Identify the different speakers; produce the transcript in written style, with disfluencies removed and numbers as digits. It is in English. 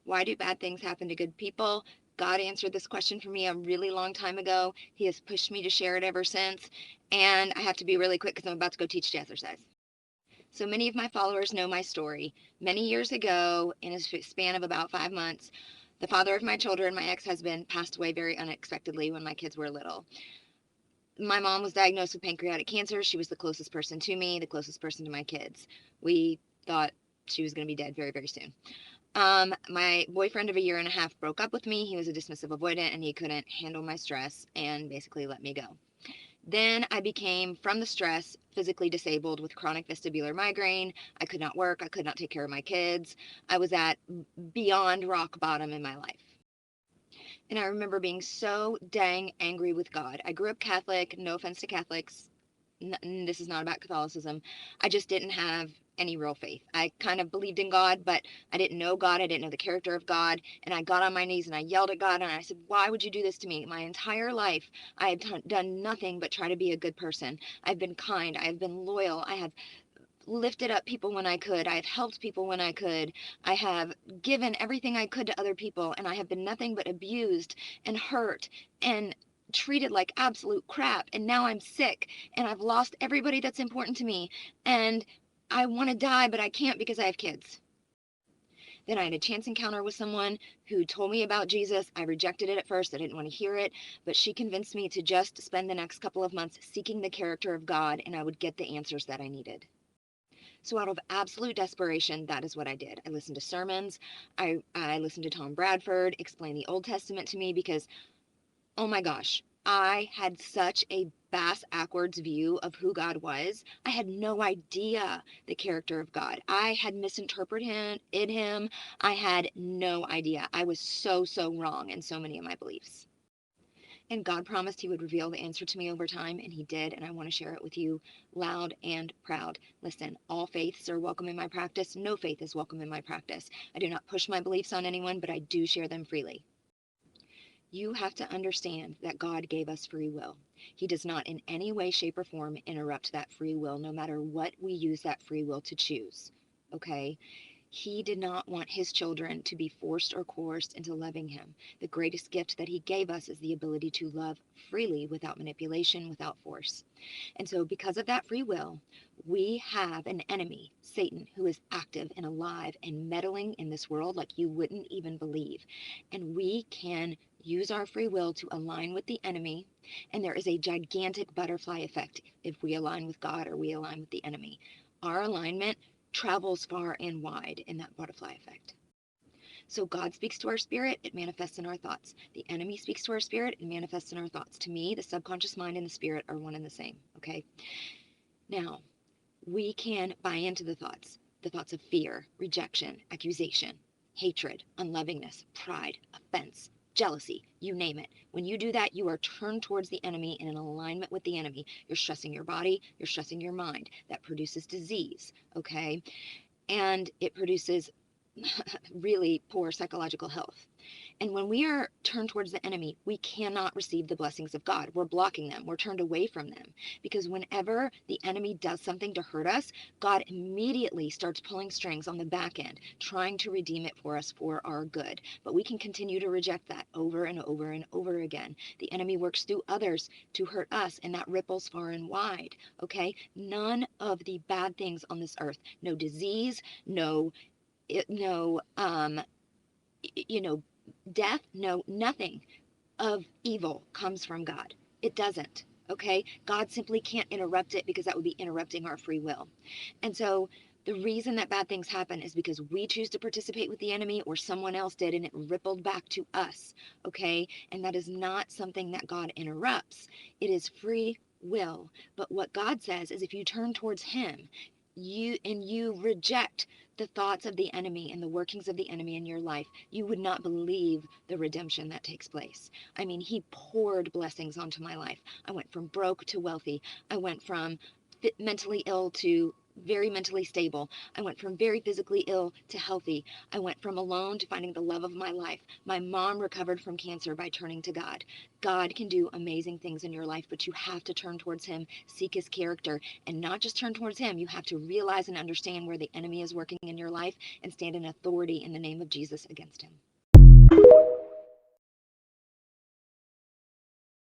Speaker 1: Why do bad things happen to good people? God answered this question for me a really long time ago. He has pushed me to share it ever since. And I have to be really quick because I'm about to go teach jazzercise. So many of my followers know my story. Many years ago, in a span of about 5 months, the father of my children, my ex-husband, passed away very unexpectedly when my kids were little. My mom was diagnosed with pancreatic cancer. She was the closest person to me, the closest person to my kids. We thought she was going to be dead very, very soon. My boyfriend of a year and a half broke up with me. He was a dismissive avoidant and he couldn't handle my stress and basically let me go. Then I became, from the stress, physically disabled with chronic vestibular migraine. I could not work. I could not take care of my kids. I was at beyond rock bottom in my life. And I remember being so dang angry with God. I grew up Catholic, no offense to Catholics. This is not about Catholicism. I just didn't have any real faith. I kind of believed in God, but I didn't know God. I didn't know the character of God. And I got on my knees and I yelled at God and I said, "Why would you do this to me? My entire life, I have done nothing but try to be a good person. I've been kind. I've been loyal. I have lifted up people when I could. I have helped people when I could. I have given everything I could to other people, and I have been nothing but abused and hurt and treated like absolute crap. And now I'm sick and I've lost everybody that's important to me. And I want to die, but I can't because I have kids." Then I had a chance encounter with someone who told me about Jesus. I rejected it at first. I didn't want to hear it, but she convinced me to just spend the next couple of months seeking the character of God, and I would get the answers that I needed. So out of absolute desperation, that is what I did. I listened to sermons. I listened to Tom Bradford explain the Old Testament to me because, oh my gosh, I had such a bass-ackwards view of who God was. I had no idea the character of God. I had misinterpreted him. I had no idea. I was so, so wrong in so many of my beliefs. And God promised he would reveal the answer to me over time, and he did, and I want to share it with you loud and proud. Listen, all faiths are welcome in my practice. No faith is welcome in my practice. I do not push my beliefs on anyone, but I do share them freely. You have to understand that God gave us free will. He does not in any way, shape, or form interrupt that free will, no matter what we use that free will to choose. Okay? He did not want his children to be forced or coerced into loving him. The greatest gift that he gave us is the ability to love freely without manipulation, without force. And so, because of that free will, we have an enemy, Satan, who is active and alive and meddling in this world like you wouldn't even believe. And we can use our free will to align with the enemy. And there is a gigantic butterfly effect if we align with God or we align with the enemy. Our alignment travels far and wide in that butterfly effect. So God speaks to our spirit, it manifests in our thoughts. The enemy speaks to our spirit, it manifests in our thoughts. To me, the subconscious mind and the spirit are one and the same, okay? Now, we can buy into the thoughts of fear, rejection, accusation, hatred, unlovingness, pride, offense, jealousy, you name it. When you do that, you are turned towards the enemy and in alignment with the enemy. You're stressing your body, you're stressing your mind. That produces disease, okay? And it produces really poor psychological health. And when we are turned towards the enemy, we cannot receive the blessings of God. We're blocking them. We're turned away from them. Because whenever the enemy does something to hurt us, God immediately starts pulling strings on the back end, trying to redeem it for us for our good. But we can continue to reject that over and over and over again. The enemy works through others to hurt us, and that ripples far and wide. Okay? None of the bad things on this earth, no disease, no no death, no, nothing of evil comes from God. It doesn't. Okay? God simply can't interrupt it because that would be interrupting our free will. And so the reason that bad things happen is because we choose to participate with the enemy or someone else did and it rippled back to us. Okay? And that is not something that God interrupts. It is free will. But what God says is if you turn towards him, you reject the thoughts of the enemy and the workings of the enemy in your life, you would not believe the redemption that takes place. I mean, he poured blessings onto my life. I went from broke to wealthy. I went from mentally ill to very mentally stable. I went from very physically ill to healthy. I went from alone to finding the love of my life. My mom recovered from cancer by turning to God. God can do amazing things in your life, but you have to turn towards Him, seek His character, and not just turn towards Him. You have to realize and understand where the enemy is working in your life and stand in authority in the name of Jesus against him.